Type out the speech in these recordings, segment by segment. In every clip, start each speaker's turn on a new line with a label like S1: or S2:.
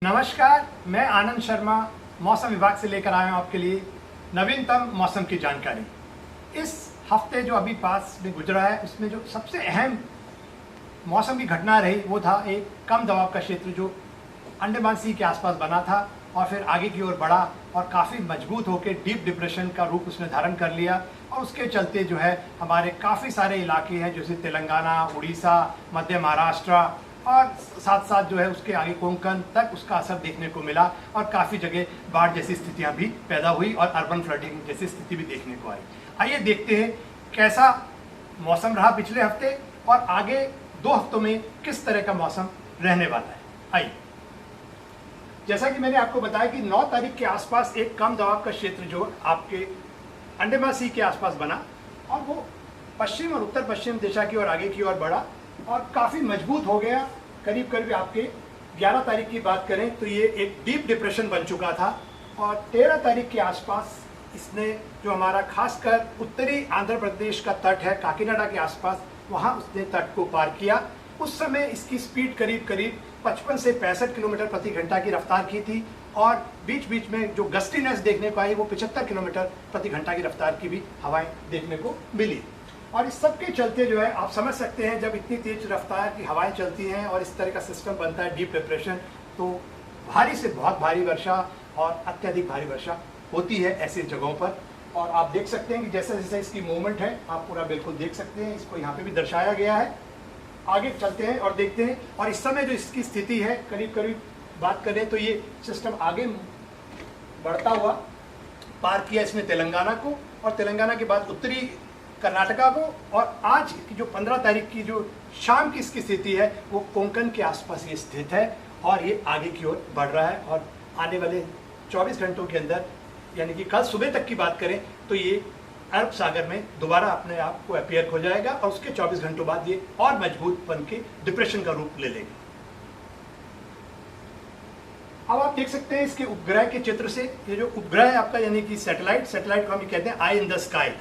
S1: नमस्कार, मैं आनंद शर्मा मौसम विभाग से लेकर आया हूँ आपके लिए नवीनतम मौसम की जानकारी। इस हफ्ते जो अभी पास में गुजरा है उसमें जो सबसे अहम मौसम की घटना रही वो था एक कम दबाव का क्षेत्र जो अंडमान सी के आसपास बना था और फिर आगे की ओर बढ़ा और काफ़ी मजबूत होकर डीप डिप्रेशन का रूप उसने धारण कर लिया। और उसके चलते जो है हमारे काफ़ी सारे इलाके हैं जैसे तेलंगाना, उड़ीसा, मध्य महाराष्ट्र और साथ साथ जो है उसके आगे कोंकण तक उसका असर देखने को मिला और काफ़ी जगह बाढ़ जैसी स्थितियां भी पैदा हुई और अर्बन फ्लडिंग जैसी स्थिति भी देखने को आई। आइए देखते हैं कैसा मौसम रहा पिछले हफ्ते और आगे 2 हफ्तों में किस तरह का मौसम रहने वाला है। आइए, जैसा कि मैंने आपको बताया कि 9 तारीख के आसपास एक कम दबाव का क्षेत्र जो आपके अंडमान सी के आसपास बना और वो पश्चिम और उत्तर पश्चिम दिशा की ओर आगे की ओर बढ़ा और काफ़ी मजबूत हो गया। करीब करीब आपके 11 तारीख की बात करें तो ये एक डीप डिप्रेशन बन चुका था और 13 तारीख के आसपास इसने जो हमारा खासकर उत्तरी आंध्र प्रदेश का तट है काकीनाडा के आसपास, वहाँ उसने तट को पार किया। उस समय इसकी स्पीड करीब करीब 55 से 65 किलोमीटर प्रति घंटा की रफ्तार की थी और बीच बीच में जो गस्टीनेस देखने को आई वो 75 किलोमीटर प्रति घंटा की रफ्तार की भी हवाएं देखने को मिली। और इस सब के चलते जो है आप समझ सकते हैं जब इतनी तेज रफ्तार की हवाएं चलती हैं और इस तरह का सिस्टम बनता है डीप डिप्रेशन, तो भारी से बहुत भारी वर्षा और अत्यधिक भारी वर्षा होती है ऐसी जगहों पर। और आप देख सकते हैं कि जैसे जैसे इसकी मूवमेंट है आप पूरा बिल्कुल देख सकते हैं, इसको यहाँ पे भी दर्शाया गया है। आगे चलते हैं और देखते हैं। और इस समय जो इसकी स्थिति है करीब करीब बात करें तो ये सिस्टम आगे बढ़ता हुआ पार किया इसने तेलंगाना को और तेलंगाना के बाद उत्तरी कर्नाटका को और आज की जो 15 तारीख की जो शाम की इसकी स्थिति है वो कोंकण के आसपास ये स्थित है और ये आगे की ओर बढ़ रहा है। और आने वाले 24 घंटों के अंदर यानी कि कल सुबह तक की बात करें तो ये अरब सागर में दोबारा अपने आप को अपीयर हो जाएगा और उसके 24 घंटों बाद ये और मजबूत बन के डिप्रेशन का रूप ले लेगा। अब आप देख सकते हैं इसके उपग्रह के चित्र से, ये जो उपग्रह है आपका यानी कि सैटेलाइट को हम कहते हैं आई इन द स्काई,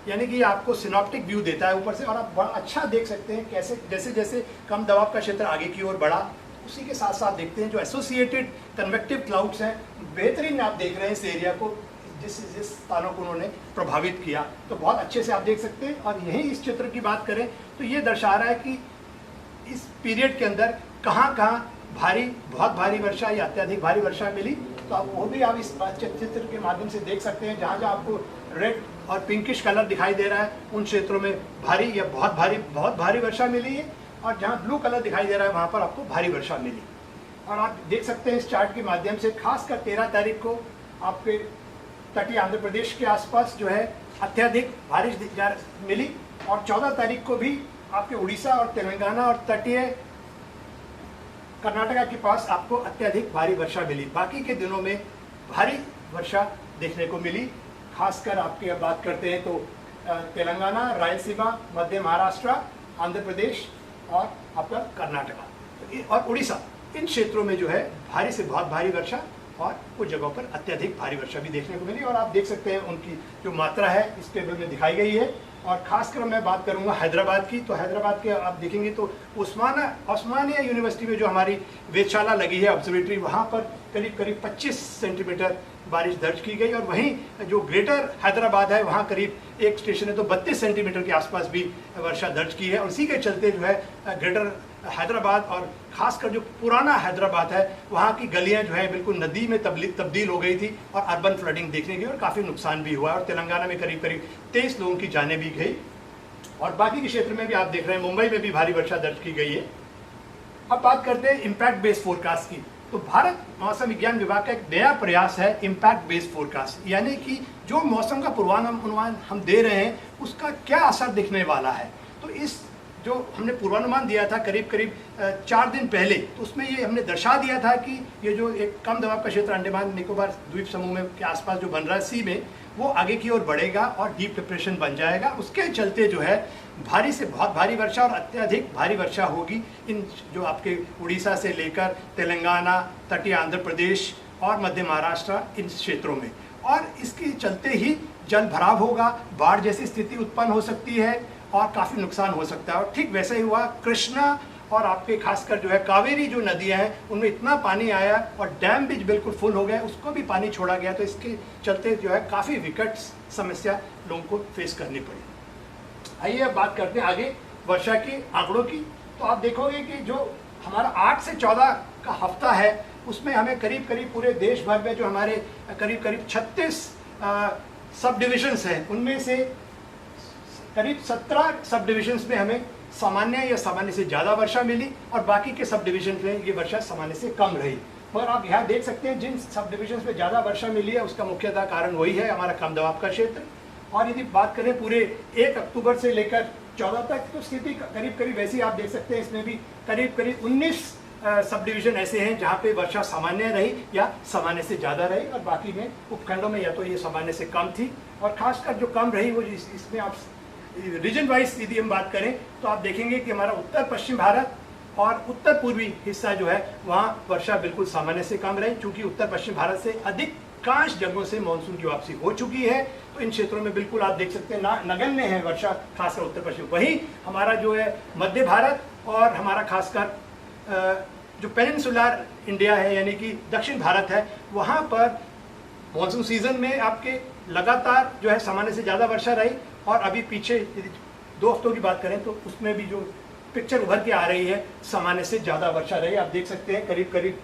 S1: यानी कि आपको सिनॉप्टिक व्यू देता है ऊपर से और आप बड़ा अच्छा देख सकते हैं कैसे जैसे जैसे कम दबाव का क्षेत्र आगे की ओर बढ़ा उसी के साथ साथ देखते हैं जो एसोसिएटेड कन्वेक्टिव क्लाउड्स हैं बेहतरीन आप देख रहे हैं इस एरिया को जिस स्थानों को उन्होंने प्रभावित किया, तो बहुत अच्छे से आप देख सकते हैं। और यही इस चित्र की बात करें तो ये दर्शा रहा है कि इस पीरियड के अंदर कहाँ भारी बहुत भारी वर्षा या अत्यधिक भारी वर्षा मिली, तो आप वो भी आप इस चित्र के माध्यम से देख सकते हैं। जहाँ जहाँ आपको रेड और पिंकिश कलर दिखाई दे रहा है उन क्षेत्रों में भारी या बहुत भारी वर्षा मिली है और जहाँ ब्लू कलर दिखाई दे रहा है वहाँ पर आपको भारी वर्षा मिली। और आप देख सकते हैं इस चार्ट के माध्यम से खासकर 13 तारीख को आपके तटीय आंध्र प्रदेश के आसपास जो है अत्यधिक बारिश मिली और 14 तारीख को भी आपके उड़ीसा और तेलंगाना और तटीय कर्नाटका के पास आपको अत्यधिक भारी वर्षा मिली। बाकी के दिनों में भारी वर्षा देखने को मिली। खासकर आपकी बात करते हैं तो तेलंगाना, रायलसीमा, मध्य महाराष्ट्र, आंध्र प्रदेश और आपका कर्नाटका और उड़ीसा, इन क्षेत्रों में जो है भारी से बहुत भारी वर्षा और कुछ जगहों पर अत्यधिक भारी वर्षा भी देखने को मिली। और आप देख सकते हैं उनकी जो मात्रा है इस टेबल में दिखाई गई है। और खासकर मैं बात करूंगा हैदराबाद की, तो हैदराबाद के आप देखेंगे तो उस्मानिया यूनिवर्सिटी में जो हमारी वेधशाला लगी है ऑब्जर्वेटरी, वहाँ पर करीब करीब 25 सेंटीमीटर बारिश दर्ज की गई। और वहीं जो ग्रेटर हैदराबाद है वहाँ करीब एक स्टेशन है तो 32 सेंटीमीटर के आसपास भी वर्षा दर्ज की है। और इसी के चलते जो है ग्रेटर हैदराबाद और खासकर जो पुराना हैदराबाद है वहाँ की गलियाँ जो है बिल्कुल नदी में तब्दील हो गई थी और अर्बन फ्लडिंग देखने गई और काफ़ी नुकसान भी हुआ। और तेलंगाना में करीब करीब 23 लोगों की जानें भी गई और बाकी के क्षेत्र में भी आप देख रहे हैं मुंबई में भी भारी वर्षा दर्ज की गई है। अब बात करते हैं इम्पैक्ट बेस्ड फोरकास्ट की, तो भारत मौसम विज्ञान विभाग का एक नया प्रयास है इम्पैक्ट बेस्ड फोरकास्ट, यानी कि जो मौसम का पूर्वानुमान हम दे रहे हैं उसका क्या असर दिखने वाला है। तो इस जो हमने पूर्वानुमान दिया था करीब करीब 4 दिन पहले, तो उसमें ये हमने दर्शा दिया था कि ये जो एक कम दबाव का क्षेत्र अंडमान निकोबार द्वीप समूह में के आसपास जो बन रहा है सी में, वो आगे की ओर बढ़ेगा और डीप डिप्रेशन बन जाएगा। उसके चलते जो है भारी से बहुत भारी वर्षा और अत्यधिक भारी वर्षा होगी इन जो आपके उड़ीसा से लेकर तेलंगाना, तटीय आंध्र प्रदेश और मध्य महाराष्ट्र, इन क्षेत्रों में। और इसके चलते ही जल भराव होगा, बाढ़ जैसी स्थिति उत्पन्न हो सकती है और काफ़ी नुकसान हो सकता है। और ठीक वैसा ही हुआ कृष्णा और आपके खासकर जो है कावेरी जो नदियां हैं उनमें इतना पानी आया और डैम भी बिल्कुल फुल हो गया, उसको भी पानी छोड़ा गया। तो इसके चलते जो है काफ़ी विकट समस्या लोगों को फेस करनी पड़ी। आइए अब बात करते हैं आगे वर्षा के आंकड़ों की। तो आप देखोगे कि जो हमारा 8 से 14 का हफ्ता है उसमें हमें करीब करीब पूरे देश भर में जो हमारे करीब करीब 36 सब डिविजन्स हैं उनमें से करीब 17 सब डिविजन्स में हमें सामान्य या सामान्य से ज़्यादा वर्षा मिली और बाकी के सब डिविजन में ये वर्षा सामान्य से कम रही। मगर आप यहाँ देख सकते हैं जिन सब डिविजन्स में ज़्यादा वर्षा मिली है उसका मुख्यतः कारण वही है हमारा कम दबाव का क्षेत्र। और यदि बात करें पूरे 1 अक्टूबर से लेकर 14 तक तो स्थिति करीब करीब वैसी आप देख सकते हैं। इसमें भी करीब करीब 19 सब डिवीजन ऐसे हैं जहाँ पे वर्षा सामान्य रही या सामान्य से ज़्यादा रही और बाकी में उपखंडों में या तो ये सामान्य से कम थी। और खासकर जो कम रही वो इसमें आप रीजन वाइज यदि हम बात करें तो आप देखेंगे कि हमारा उत्तर पश्चिम भारत और उत्तर पूर्वी हिस्सा जो है वहाँ वर्षा बिल्कुल सामान्य से कम रही। चूँकि उत्तर पश्चिम भारत से अधिकांश जगहों से मानसून की वापसी हो चुकी है तो इन क्षेत्रों में बिल्कुल आप देख सकते हैं नगण्य है वर्षा खासकर उत्तर पश्चिम। वहीं हमारा जो है मध्य भारत और हमारा खासकर जो पेनिनसुलर इंडिया है यानी कि दक्षिण भारत है वहाँ पर मानसून सीजन में आपके लगातार जो है सामान्य से ज़्यादा वर्षा रही। और अभी पीछे यदि 2 हफ्तों की बात करें तो उसमें भी जो पिक्चर उभर के आ रही है सामान्य से ज़्यादा वर्षा रही। आप देख सकते हैं करीब करीब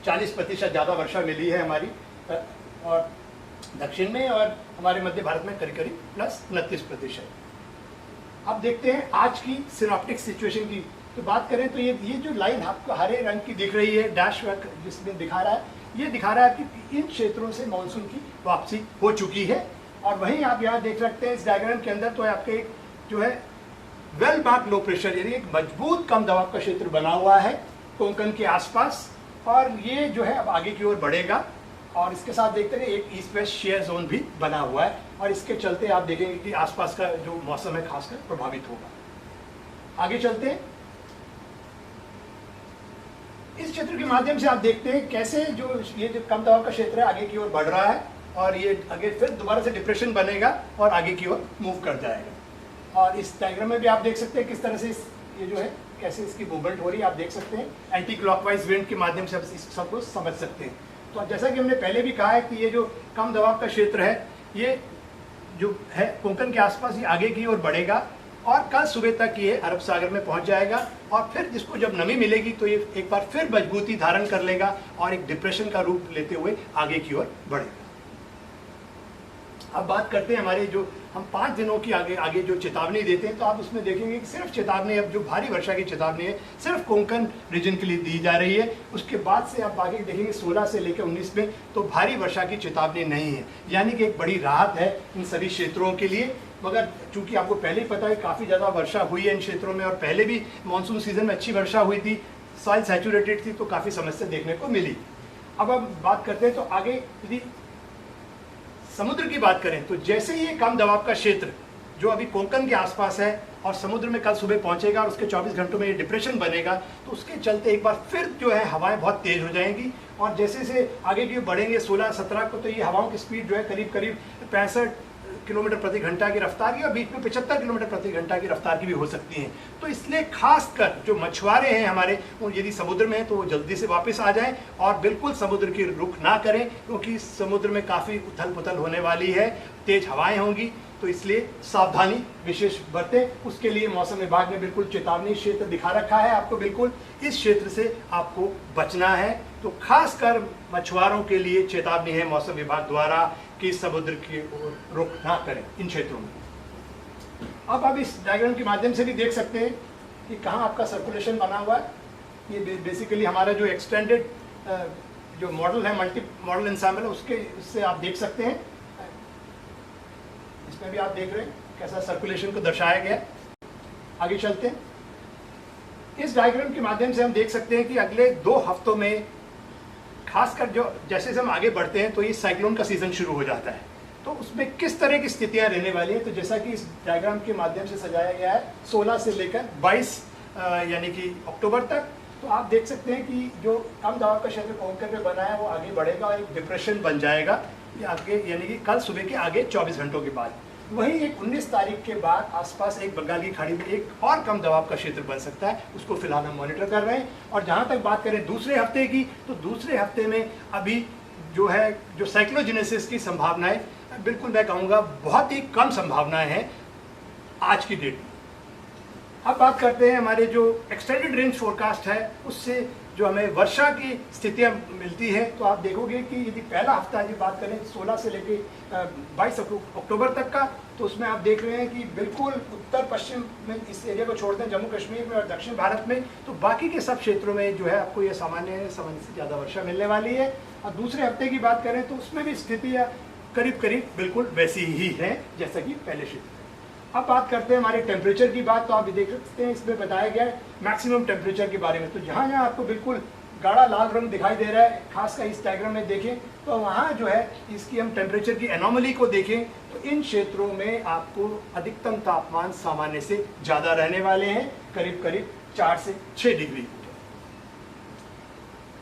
S1: 40% ज़्यादा वर्षा मिली है हमारी और दक्षिण में और हमारे मध्य भारत में करीब करीब +29%। अब देखते हैं आज की सिनॉप्टिक सिचुएशन की तो बात करें तो ये जो लाइन आपको हरे रंग की दिख रही है डैश वर्क जिसमें दिखा रहा है ये दिखा रहा है कि इन क्षेत्रों से मानसून की वापसी हो चुकी है। और वहीं आप यहाँ देख सकते हैं इस डायग्राम के अंदर तो आपके जो है वेल मार्क लो प्रेशर यानी एक मजबूत कम दबाव का क्षेत्र बना हुआ है कोंकण के आसपास और ये जो है अब आगे की ओर बढ़ेगा और इसके साथ देखते हैं एक ईस्ट वेस्ट शेयर जोन भी बना हुआ है और इसके चलते आप देखेंगे कि आसपास का जो मौसम है खासकर प्रभावित होगा। आगे चलते हैं इस क्षेत्र के माध्यम से आप देखते हैं कैसे ये जो कम दबाव का क्षेत्र है आगे की ओर बढ़ रहा है और ये आगे फिर दोबारा से डिप्रेशन बनेगा और आगे की ओर मूव कर जाएगा। और इस डायग्राम में भी आप देख सकते हैं किस तरह से ये जो है कैसे इसकी मूवमेंट हो रही है। आप देख सकते हैं एंटी क्लॉकवाइज विंड के माध्यम से आप इस सबको समझ सकते हैं। तो जैसा कि हमने पहले भी कहा है कि ये जो कम दबाव का क्षेत्र है ये जो है कोंकण के आसपास ये आगे की ओर बढ़ेगा और कल सुबह तक ये अरब सागर में पहुंच जाएगा और फिर जिसको जब नमी मिलेगी तो ये एक बार फिर मजबूती धारण कर लेगा और एक डिप्रेशन का रूप लेते हुए आगे की ओर बढ़ेगा। अब बात करते हैं हमारे जो हम 5 दिनों की आगे जो चेतावनी देते हैं तो आप उसमें देखेंगे कि सिर्फ चेतावनी अब जो भारी वर्षा की चेतावनी है सिर्फ कोंकण रीजन के लिए दी जा रही है। उसके बाद से आप आगे देखेंगे 16 से लेकर 19 में तो भारी वर्षा की चेतावनी नहीं है यानी कि एक बड़ी राहत है इन सभी क्षेत्रों के लिए। मगर चूंकि आपको पहले ही पता है काफ़ी ज़्यादा वर्षा हुई है इन क्षेत्रों में और पहले भी मानसून सीजन में अच्छी वर्षा हुई थी सॉइल सैचुरेटेड थी तो काफ़ी समस्या देखने को मिली। अब हम बात करते हैं तो आगे यदि समुद्र की बात करें तो जैसे ही ये कम दबाव का क्षेत्र जो अभी कोंकण के आसपास है और समुद्र में कल सुबह पहुंचेगा और उसके 24 घंटों में ये डिप्रेशन बनेगा तो उसके चलते एक बार फिर जो है हवाएं बहुत तेज हो जाएंगी और जैसे से आगे की बढ़ेंगे 16-17 को तो ये हवाओं की स्पीड जो है करीब करीब 65 किलोमीटर प्रति घंटा की रफ्तार की और बीच में 75 किलोमीटर प्रति घंटा की रफ्तार की भी हो सकती हैं। तो इसलिए खासकर जो मछुआरे हैं हमारे वो यदि समुद्र में हैं तो वो जल्दी से वापस आ जाएं और बिल्कुल समुद्र की रुख ना करें क्योंकि समुद्र में काफ़ी उथल पुथल होने वाली है, तेज हवाएं होंगी तो इसलिए सावधानी विशेष बरतें। उसके लिए मौसम विभाग ने बिल्कुल चेतावनी क्षेत्र दिखा रखा है आपको, बिल्कुल इस क्षेत्र से आपको बचना है। तो खासकर मछुआरों के लिए चेतावनी है मौसम विभाग द्वारा कि समुद्र की ओर रुख ना करें इन क्षेत्रों में। अब आप इस डायग्राम के माध्यम से भी देख सकते हैं कि कहाँ आपका सर्कुलेशन बना हुआ है। ये बेसिकली हमारा जो एक्सटेंडेड जो मॉडल है मल्टी मॉडल इंसैम्बल उससे आप देख सकते हैं। इसमें भी आप देख रहे हैं कैसा सर्कुलेशन को दर्शाया गया। आगे चलते हैं। इस डायग्राम के माध्यम से हम देख सकते हैं कि अगले 2 हफ्तों में खासकर जो जैसे हम आगे बढ़ते हैं तो ये साइक्लोन का सीजन शुरू हो जाता है तो उसमें किस तरह की स्थितियां रहने वाली हैं। तो जैसा कि इस डायग्राम के माध्यम से सजाया गया है 16 से लेकर 22 यानी कि अक्टूबर तक, तो आप देख सकते हैं कि जो कम दबाव का क्षेत्र कोंकण में बना है वो आगे बढ़ेगा और एक डिप्रेशन बन जाएगा ये आगे यानी कि कल सुबह के आगे 24 घंटों के बाद। वहीं एक 19 तारीख के बाद आसपास एक बंगाल की खाड़ी में एक और कम दबाव का क्षेत्र बन सकता है, उसको फिलहाल हम मॉनिटर कर रहे हैं। और जहां तक बात करें दूसरे हफ्ते की, तो दूसरे हफ्ते में अभी जो साइक्लोजेनेसिस की संभावनाएं, बिल्कुल मैं कहूँगा बहुत ही कम संभावनाएं हैं आज की डेट में। अब बात करते हैं हमारे जो एक्सटेंडेड रेंज फोरकास्ट है, उससे जो हमें वर्षा की स्थितियां मिलती है। तो आप देखोगे कि यदि पहला हफ्ता यदि बात करें 16 से लेके 22 अक्टूबर तक का, तो उसमें आप देख रहे हैं कि बिल्कुल उत्तर पश्चिम में इस एरिया को छोड़ दें, जम्मू कश्मीर में और दक्षिण भारत में, तो बाकी के सब क्षेत्रों में जो है आपको ये सामान्य से ज़्यादा वर्षा मिलने वाली है। और दूसरे हफ्ते की बात करें तो उसमें भी स्थितियाँ करीब करीब बिल्कुल वैसी ही हैं जैसा कि पहले क्षेत्र में। अब बात करते हैं हमारे टेम्परेचर की बात, तो आप भी देख सकते हैं इसमें बताया गया है मैक्सिमम टेम्परेचर के बारे में। तो जहाँ जहाँ आपको बिल्कुल गाढ़ा लाल रंग दिखाई दे रहा है, खासकर इस डायग्राम में देखें, तो वहाँ जो है इसकी हम टेम्परेचर की एनोमली को देखें तो इन क्षेत्रों में आपको अधिकतम तापमान सामान्य से ज़्यादा रहने वाले हैं, करीब करीब 4 से 6 डिग्री।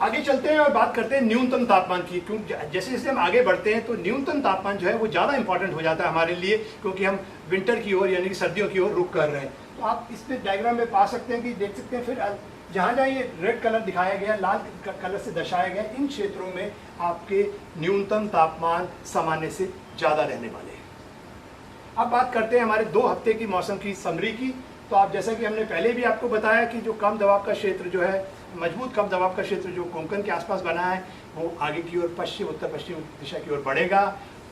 S1: आगे चलते हैं और बात करते हैं न्यूनतम तापमान की। क्योंकि जैसे जैसे हम आगे बढ़ते हैं तो न्यूनतम तापमान जो है वो ज़्यादा इंपॉर्टेंट हो जाता है हमारे लिए, क्योंकि हम विंटर की ओर यानी कि सर्दियों की ओर रुख कर रहे हैं। तो आप इसमें डायग्राम में पा सकते हैं कि देख सकते हैं, फिर जहाँ जहाँ ये रेड कलर दिखाया गया, लाल कलर से दर्शाया गया, इन क्षेत्रों में आपके न्यूनतम तापमान सामान्य से ज़्यादा रहने वाले हैं। अब बात करते हैं हमारे 2 हफ्ते की मौसम की समरी की। तो आप जैसा कि हमने पहले भी आपको बताया कि जो कम दबाव का क्षेत्र जो है, मजबूत कम दबाव का क्षेत्र जो कोंकण के आसपास बना है, वो आगे की ओर पश्चिम उत्तर पश्चिम दिशा की ओर बढ़ेगा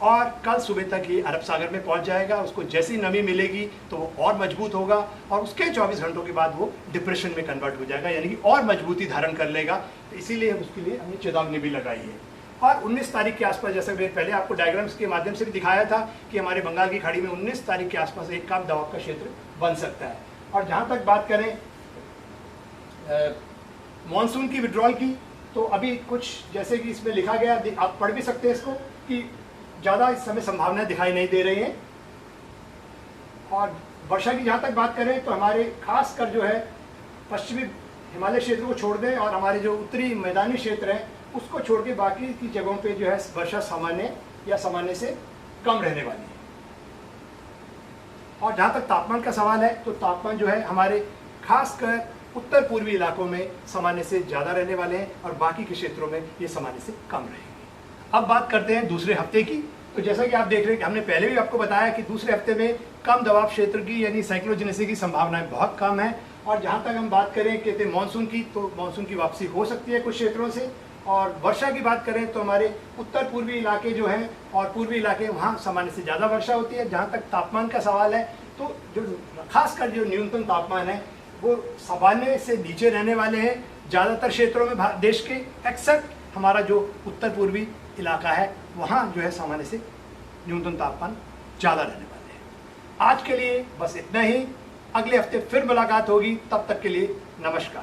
S1: और कल सुबह तक ये अरब सागर में पहुंच जाएगा। उसको जैसी नमी मिलेगी तो वो और मजबूत होगा और उसके 24 घंटों के बाद वो डिप्रेशन में कन्वर्ट हो जाएगा, यानी कि और मजबूती धारण कर लेगा। तो इसीलिए उसके लिए हमने चेतावनी भी लगाई है। और 19 तारीख के आसपास, जैसा मैंने पहले आपको डायग्राम्स के माध्यम से भी दिखाया था कि हमारे बंगाल की खाड़ी में 19 तारीख के आसपास एक कम दबाव का क्षेत्र बन सकता है। और जहाँ तक बात करें मॉनसून की विड्रॉल की, तो अभी कुछ जैसे कि इसमें लिखा गया, आप पढ़ भी सकते हैं इसको, कि ज़्यादा इस समय संभावनाएं दिखाई नहीं दे रही हैं। और वर्षा की जहाँ तक बात करें तो हमारे खासकर जो है पश्चिमी हिमालय क्षेत्र को छोड़ दें और हमारे जो उत्तरी मैदानी क्षेत्र हैं उसको छोड़ के बाकी की जगहों पे जो है वर्षा सामान्य या सामान्य से कम रहने वाली है। और जहाँ तक तापमान का सवाल है तो तापमान जो है हमारे खासकर उत्तर पूर्वी इलाकों में सामान्य से ज़्यादा रहने वाले हैं और बाकी के क्षेत्रों में ये सामान्य से कम रहेंगे। अब बात करते हैं दूसरे हफ्ते की। तो जैसा कि आप देख रहे हैं कि हमने पहले भी आपको बताया कि दूसरे हफ्ते में कम दबाव क्षेत्र की यानी साइक्लोजेनेसिस की संभावनाएं बहुत कम है। और जहाँ तक हम बात करें कहते हैं मानसून की, तो मानसून की वापसी हो सकती है कुछ क्षेत्रों से। और वर्षा की बात करें तो हमारे उत्तर पूर्वी इलाके जो हैं और पूर्वी इलाके, वहाँ सामान्य से ज़्यादा वर्षा होती है। जहाँ तक तापमान का सवाल है तो जो खासकर जो न्यूनतम तापमान है वो सामान्य से नीचे रहने वाले हैं ज़्यादातर क्षेत्रों में देश के, एक्सेप्ट हमारा जो उत्तर पूर्वी इलाका है वहाँ जो है सामान्य से न्यूनतम तापमान ज़्यादा रहने वाले हैं। आज के लिए बस इतना ही। अगले हफ्ते फिर मुलाकात होगी, तब तक के लिए नमस्कार।